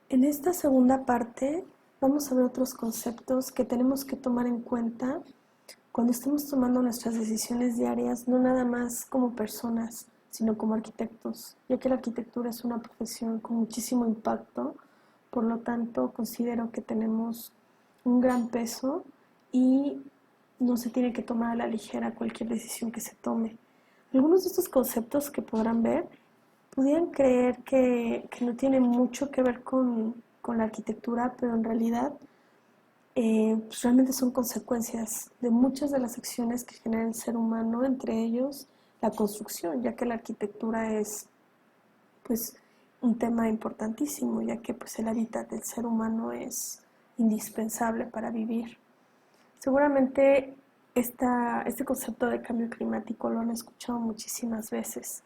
En esta segunda parte vamos a ver otros conceptos que tenemos que tomar en cuenta cuando estamos tomando nuestras decisiones diarias, no nada más como personas, sino como arquitectos, ya que la arquitectura es una profesión con muchísimo impacto, por lo tanto considero que tenemos un gran peso y no se tiene que tomar a la ligera cualquier decisión que se tome. Algunos de estos conceptos que podrán ver pudieran creer que no tienen mucho que ver con la arquitectura, pero en realidad pues realmente son consecuencias de muchas de las acciones que genera el ser humano, entre ellos la construcción, ya que la arquitectura es pues un tema importantísimo, ya que pues el hábitat del ser humano es indispensable para vivir. Seguramente este concepto de cambio climático lo han escuchado muchísimas veces.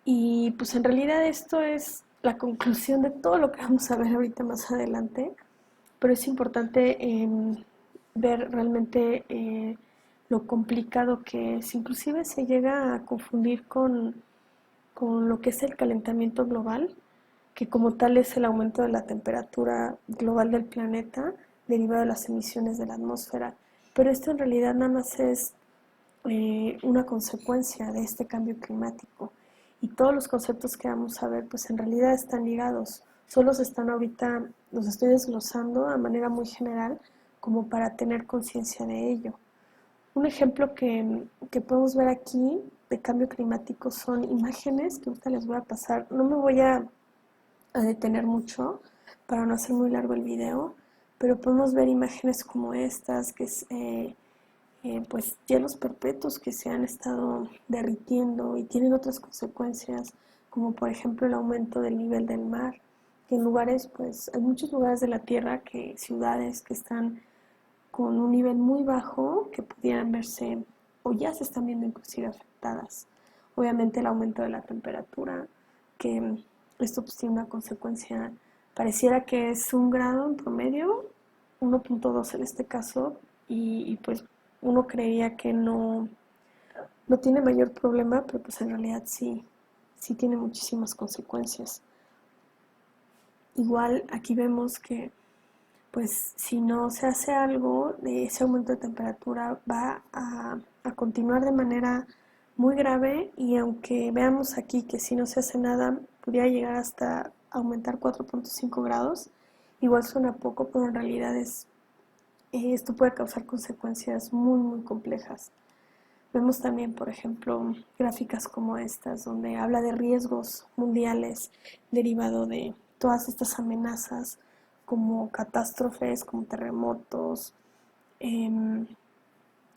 Y pues en realidad esto es la conclusión de todo lo que vamos a ver ahorita más adelante, pero es importante ver realmente lo complicado que es. Inclusive se llega a confundir con lo que es el calentamiento global, que como tal es el aumento de la temperatura global del planeta derivado de las emisiones de la atmósfera. Pero esto en realidad nada más es una consecuencia de este cambio climático. Y todos los conceptos que vamos a ver, pues en realidad están ligados. Solo se están ahorita, los estoy desglosando de manera muy general, como para tener conciencia de ello. Un ejemplo que podemos ver aquí de cambio climático son imágenes que ahorita les voy a pasar. No me voy a detener mucho para no hacer muy largo el video, pero podemos ver imágenes como estas, que es pues hielos perpetuos que se han estado derritiendo y tienen otras consecuencias, como por ejemplo el aumento del nivel del mar, que en lugares, pues hay muchos lugares de la Tierra, que ciudades que están con un nivel muy bajo, que pudieran verse o ya se están viendo inclusive afectadas. Obviamente el aumento de la temperatura, que esto pues tiene una consecuencia, pareciera que es 1 grado en promedio, 1.2 en este caso, y pues uno creería que no tiene mayor problema, pero pues en realidad sí tiene muchísimas consecuencias. Igual aquí vemos que pues si no se hace algo, ese aumento de temperatura va a continuar de manera muy grave, y aunque veamos aquí que si no se hace nada podría llegar hasta aumentar 4.5 grados, igual suena poco, pero en realidad esto puede causar consecuencias muy complejas. Vemos también, por ejemplo, gráficas como estas, donde habla de riesgos mundiales derivado de todas estas amenazas, como catástrofes, como terremotos, eh,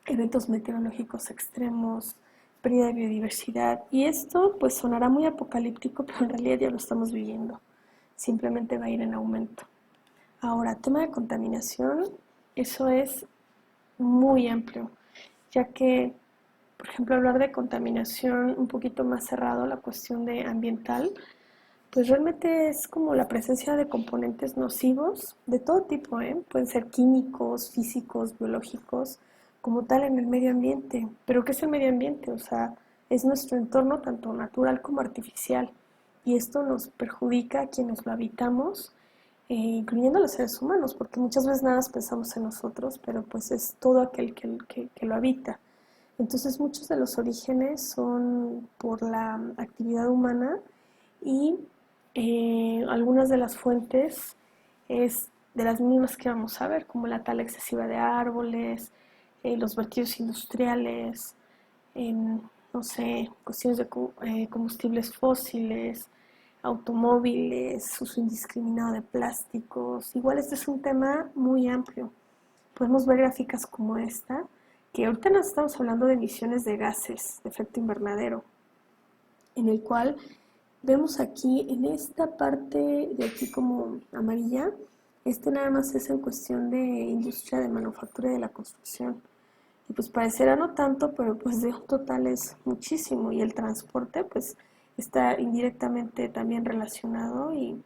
eventos meteorológicos extremos, pérdida de biodiversidad. Y esto pues sonará muy apocalíptico, pero en realidad ya lo estamos viviendo. Simplemente va a ir en aumento. Ahora, tema de contaminación, eso es muy amplio, ya que por ejemplo, hablar de contaminación un poquito más cerrado, la cuestión de ambiental, pues realmente es como la presencia de componentes nocivos de todo tipo, ¿eh? Pueden ser químicos, físicos, biológicos, como tal en el medio ambiente. ¿Pero qué es el medio ambiente? O sea, es nuestro entorno tanto natural como artificial. Y esto nos perjudica a quienes lo habitamos, incluyendo a los seres humanos, porque muchas veces nada más pensamos en nosotros, pero pues es todo aquel que lo habita. Entonces muchos de los orígenes son por la actividad humana, y algunas de las fuentes es de las mismas que vamos a ver, como la tala excesiva de árboles, los vertidos industriales, no sé, cuestiones de combustibles fósiles, automóviles, uso indiscriminado de plásticos. Igual este es un tema muy amplio. Podemos ver gráficas como esta, que ahorita nos estamos hablando de emisiones de gases de efecto invernadero, en el cual vemos aquí en esta parte de aquí como amarilla, este nada más es en cuestión de industria de manufactura y de la construcción. Y pues parecerá no tanto, pero pues de un total es muchísimo, y el transporte pues está indirectamente también relacionado, y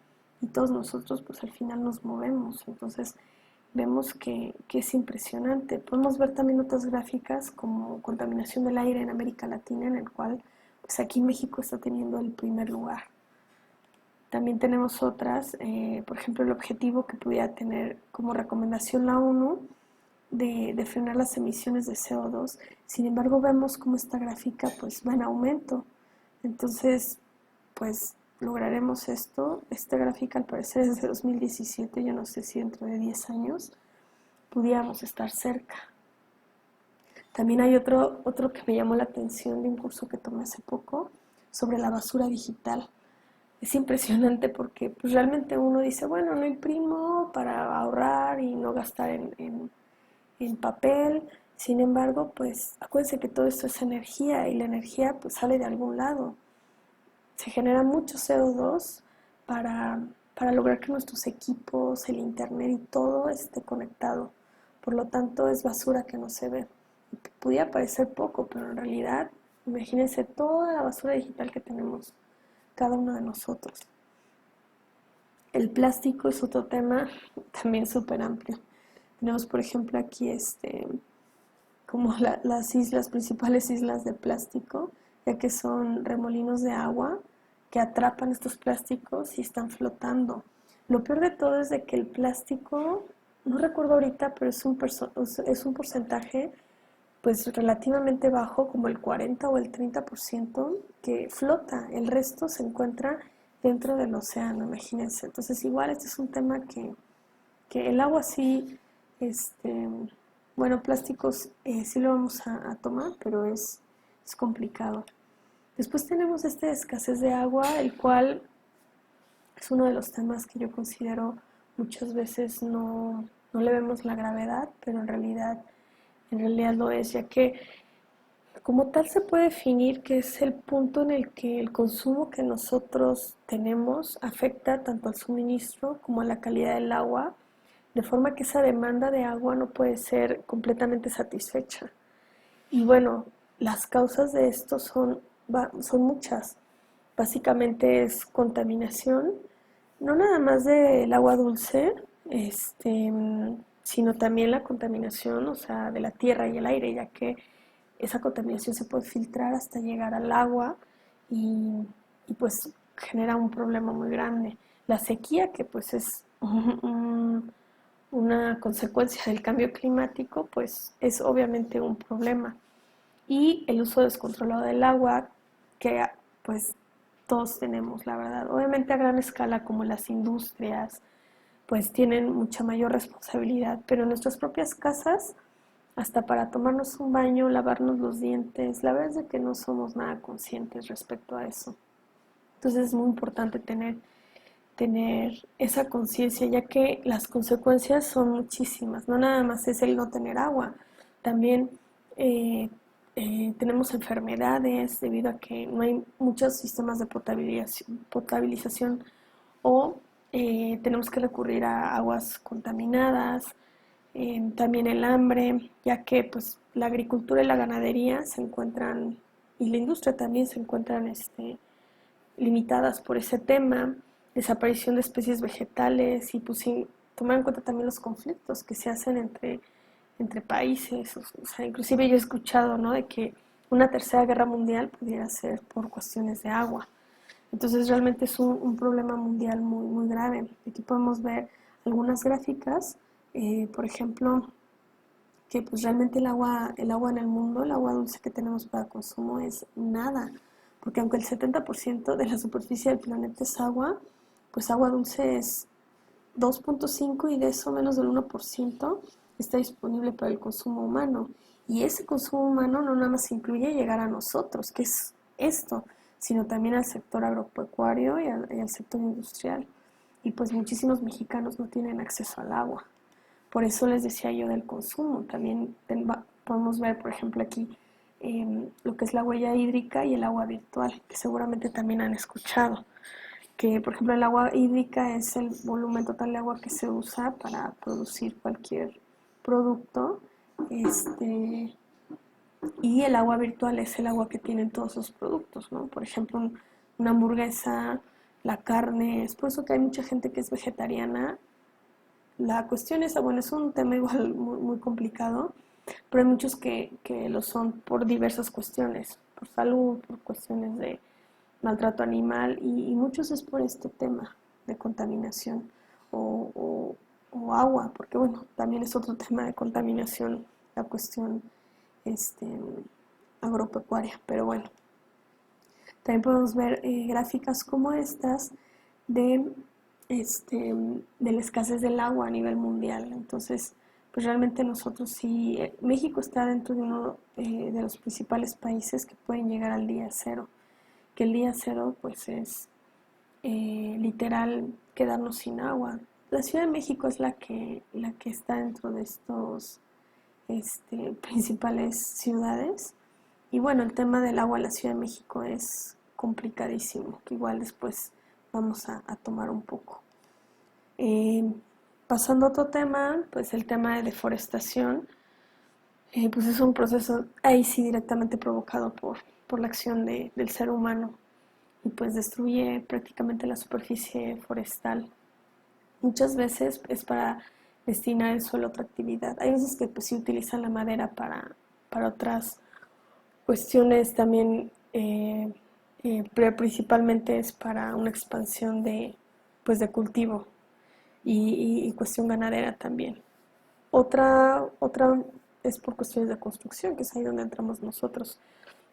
todos nosotros pues al final nos movemos. Entonces vemos que es impresionante. Podemos ver también otras gráficas como contaminación del aire en América Latina, en el cual pues aquí México está teniendo el primer lugar. También tenemos otras, por ejemplo, el objetivo que pudiera tener como recomendación la ONU de frenar las emisiones de CO2. Sin embargo, vemos cómo esta gráfica pues va en aumento. Entonces, pues lograremos esto. Esta gráfica al parecer es de 2017, yo no sé si dentro de 10 años pudiéramos estar cerca. También hay otro que me llamó la atención de un curso que tomé hace poco sobre la basura digital. Es impresionante porque pues, realmente uno dice, bueno, no imprimo para ahorrar y no gastar en papel. Sin embargo, pues acuérdense que todo esto es energía y la energía pues sale de algún lado. Se genera mucho CO2 para, para lograr que nuestros equipos, el internet y todo esté conectado. Por lo tanto, es basura que no se ve. Podría parecer poco, pero en realidad, imagínense toda la basura digital que tenemos cada uno de nosotros. El plástico es otro tema también súper amplio. Tenemos, por ejemplo, aquí como las principales islas de plástico, ya que son remolinos de agua que atrapan estos plásticos y están flotando. Lo peor de todo es de que el plástico, no recuerdo ahorita, pero es un porcentaje pues relativamente bajo, como el 40 o el 30% que flota. El resto se encuentra dentro del océano, imagínense. Entonces igual este es un tema que el agua sí, bueno, plásticos sí lo vamos a tomar, pero es complicado. Después tenemos esta escasez de agua, el cual es uno de los temas que yo considero muchas veces no le vemos la gravedad, pero en realidad lo es, ya que como tal se puede definir que es el punto en el que el consumo que nosotros tenemos afecta tanto al suministro como a la calidad del agua, de forma que esa demanda de agua no puede ser completamente satisfecha. Y bueno, las causas de esto son muchas. Básicamente es contaminación, no nada más del agua dulce, sino también la contaminación, o sea, de la tierra y el aire, ya que esa contaminación se puede filtrar hasta llegar al agua y pues genera un problema muy grande. La sequía, que pues es una consecuencia del cambio climático, pues es obviamente un problema. Y el uso descontrolado del agua, que pues todos tenemos, la verdad. Obviamente a gran escala, como las industrias, pues tienen mucha mayor responsabilidad, pero en nuestras propias casas, hasta para tomarnos un baño, lavarnos los dientes, la verdad es que no somos nada conscientes respecto a eso. Entonces es muy importante tener esa conciencia, ya que las consecuencias son muchísimas. No nada más es el no tener agua, también tenemos enfermedades debido a que no hay muchos sistemas de potabilización o tenemos que recurrir a aguas contaminadas, también el hambre, ya que pues la agricultura y la ganadería se encuentran, y la industria también se encuentran limitadas por ese tema, desaparición de especies vegetales y pues sin tomar en cuenta también los conflictos que se hacen entre países. O sea, inclusive yo he escuchado, ¿no?, de que una tercera guerra mundial pudiera ser por cuestiones de agua. Entonces realmente es un problema mundial muy, muy grave. Aquí podemos ver algunas gráficas, por ejemplo, que pues realmente el agua en el mundo, el agua dulce que tenemos para consumo es nada, porque aunque el 70% de la superficie del planeta es agua, pues agua dulce es 2.5 y de eso menos del 1% está disponible para el consumo humano. Y ese consumo humano no nada más incluye llegar a nosotros, que es esto, sino también al sector agropecuario y al sector industrial. Y pues muchísimos mexicanos no tienen acceso al agua. Por eso les decía yo del consumo. También podemos ver, por ejemplo, aquí lo que es la huella hídrica y el agua virtual, que seguramente también han escuchado. Que, por ejemplo, el agua hídrica es el volumen total de agua que se usa para producir cualquier producto. Y el agua virtual es el agua que tienen todos los productos, ¿no? Por ejemplo, una hamburguesa, la carne. Es por eso que hay mucha gente que es vegetariana. La cuestión es, bueno, es un tema igual muy, muy complicado, pero hay muchos que lo son por diversas cuestiones, por salud, por cuestiones maltrato animal y muchos es por este tema de contaminación o agua, porque bueno, también es otro tema de contaminación, la cuestión este, agropecuaria, pero bueno, también podemos ver gráficas como estas de, de la escasez del agua a nivel mundial. Entonces, pues realmente nosotros sí, México está dentro de uno de los principales países que pueden llegar al día cero, que el día cero pues es literal quedarnos sin agua. La Ciudad de México es la que está dentro de estos principales ciudades. Y bueno, el tema del agua en la Ciudad de México es complicadísimo, que igual después vamos a tomar un poco. Eh, Pasando a otro tema, pues el tema de deforestación, pues es un proceso ahí sí directamente provocado por la acción del ser humano y pues destruye prácticamente la superficie forestal. Muchas veces es para destinar el suelo a otra actividad. Hay veces que pues sí utilizan la madera para otras cuestiones también, pero principalmente es para una expansión pues de cultivo y cuestión ganadera también. Otra es por cuestiones de construcción, que es ahí donde entramos nosotros.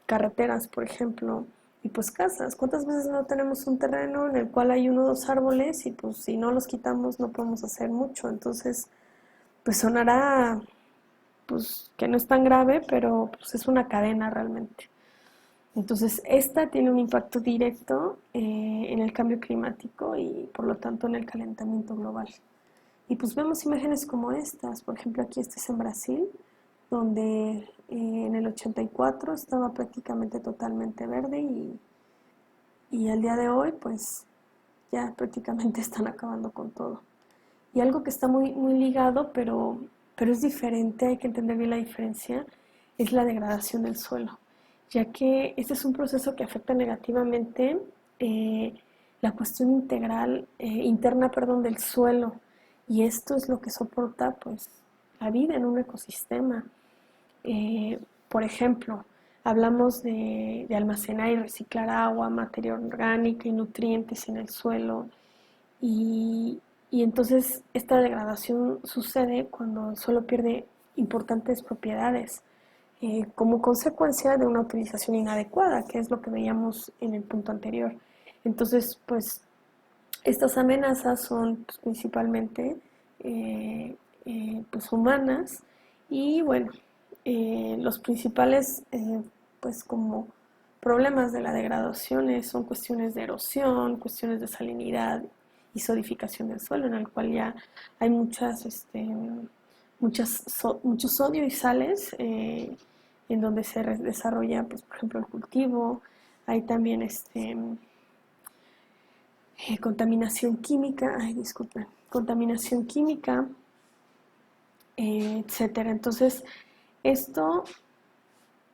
Carreteras, por ejemplo, y pues casas. ¿Cuántas veces no tenemos un terreno en el cual hay uno o dos árboles y pues si no los quitamos no podemos hacer mucho? Entonces, pues sonará pues que no es tan grave, pero pues es una cadena realmente. Entonces, esta tiene un impacto directo en el cambio climático y por lo tanto en el calentamiento global. Y pues vemos imágenes como estas, por ejemplo aquí este es en Brasil, donde en el 84 estaba prácticamente totalmente verde y al día de hoy pues ya prácticamente están acabando con todo. Y algo que está muy ligado, pero es diferente, hay que entender bien la diferencia, es la degradación del suelo, ya que este es un proceso que afecta negativamente eh, la cuestión interna del suelo, y esto es lo que soporta pues la vida en un ecosistema. Por ejemplo, hablamos de almacenar y reciclar agua, materia orgánica y nutrientes en el suelo, y, y entonces esta degradación sucede cuando el suelo pierde importantes propiedades como consecuencia de una utilización inadecuada, que es lo que veíamos en el punto anterior. Entonces, pues estas amenazas son pues, principalmente pues humanas y bueno, los principales pues como problemas de la degradación son cuestiones de erosión, cuestiones de salinidad y solidificación del suelo, en el cual ya hay mucho sodio y sales en donde se desarrolla, pues, por ejemplo, el cultivo. Hay también contaminación química, ay, disculpen, contaminación química, etcétera. Entonces, esto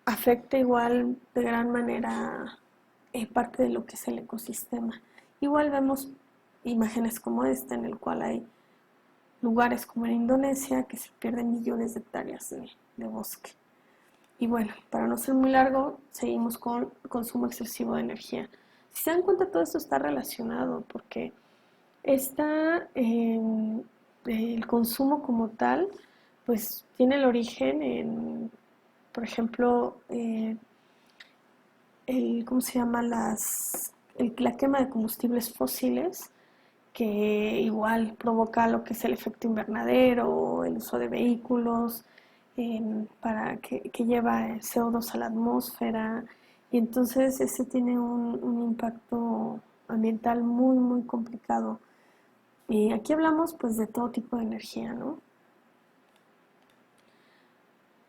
afecta igual de gran manera parte de lo que es el ecosistema. Igual vemos imágenes como esta, en el cual hay lugares como en Indonesia que se pierden millones de hectáreas de bosque. Y bueno, para no ser muy largo, seguimos con consumo excesivo de energía. Si se dan cuenta, todo esto está relacionado porque el consumo como tal, pues tiene el origen en, por ejemplo, ¿cómo se llama? La quema de combustibles fósiles, que igual provoca lo que es el efecto invernadero, el uso de vehículos, que lleva CO2 a la atmósfera, y entonces ese tiene un impacto ambiental muy complicado. Y aquí hablamos pues de todo tipo de energía, ¿no?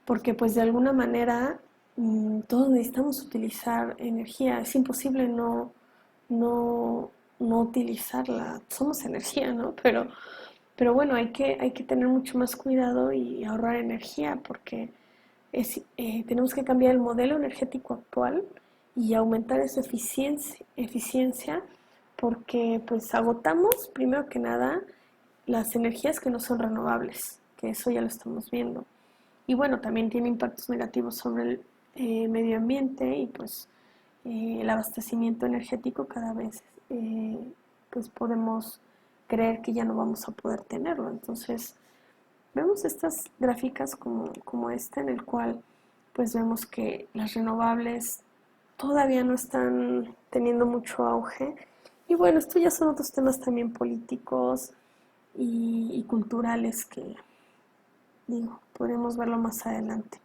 Porque pues de alguna manera todos necesitamos utilizar energía, es imposible no, no utilizarla, somos energía, ¿no? Pero bueno, hay que tener mucho más cuidado y ahorrar energía porque tenemos que cambiar el modelo energético actual y aumentar esa eficiencia porque pues agotamos primero que nada las energías que no son renovables, que eso ya lo estamos viendo. Y bueno, también tiene impactos negativos sobre el medio ambiente y pues el abastecimiento energético cada vez pues podemos creer que ya no vamos a poder tenerlo. Entonces vemos estas gráficas como esta en el cual pues vemos que las renovables todavía no están teniendo mucho auge. Y bueno, esto ya son otros temas también políticos y culturales que, digo, podremos verlo más adelante.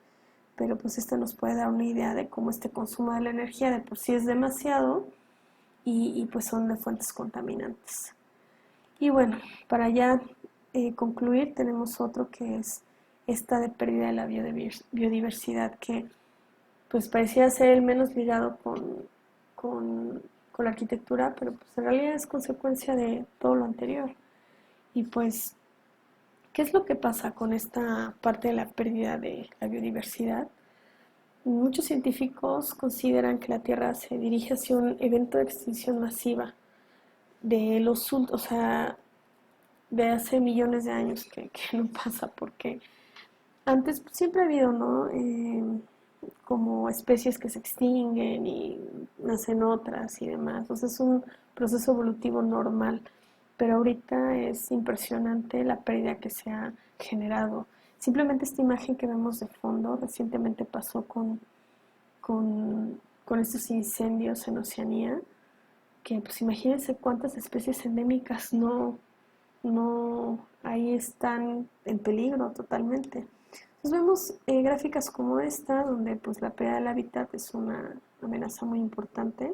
Pero pues esto nos puede dar una idea de cómo este consumo de la energía de por sí es demasiado y pues son de fuentes contaminantes. Y bueno, para ya concluir tenemos otro que es esta de pérdida de la biodiversidad que pues parecía ser el menos ligado con la arquitectura, pero pues en realidad es consecuencia de todo lo anterior. Y pues, ¿qué es lo que pasa con esta parte de la pérdida de la biodiversidad? Muchos científicos consideran que la Tierra se dirige hacia un evento de extinción masiva de o sea, de hace millones de años que no pasa, porque antes pues, siempre ha habido, ¿no? Como especies que se extinguen y nacen otras y demás. O sea, es un proceso evolutivo normal, pero ahorita es impresionante la pérdida que se ha generado. Simplemente esta imagen que vemos de fondo recientemente pasó con estos incendios en Oceanía, que pues imagínense cuántas especies endémicas no ahí están en peligro totalmente. Entonces vemos gráficas como esta, donde pues la pérdida del hábitat es una amenaza muy importante.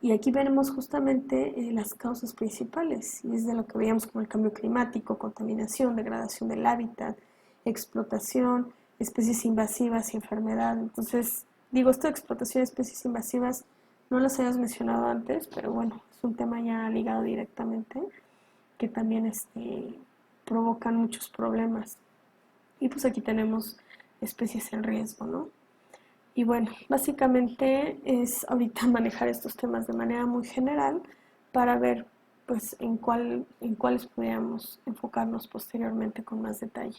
Y aquí veremos justamente las causas principales, y es de lo que veíamos como el cambio climático, contaminación, degradación del hábitat, explotación, especies invasivas y enfermedad. Entonces, digo, esto de explotación de especies invasivas no las habíamos mencionado antes, pero bueno, es un tema ya ligado directamente, que también provocan muchos problemas. Y pues aquí tenemos especies en riesgo, ¿no? Y bueno, básicamente es ahorita manejar estos temas de manera muy general para ver pues en cuáles podríamos enfocarnos posteriormente con más detalle.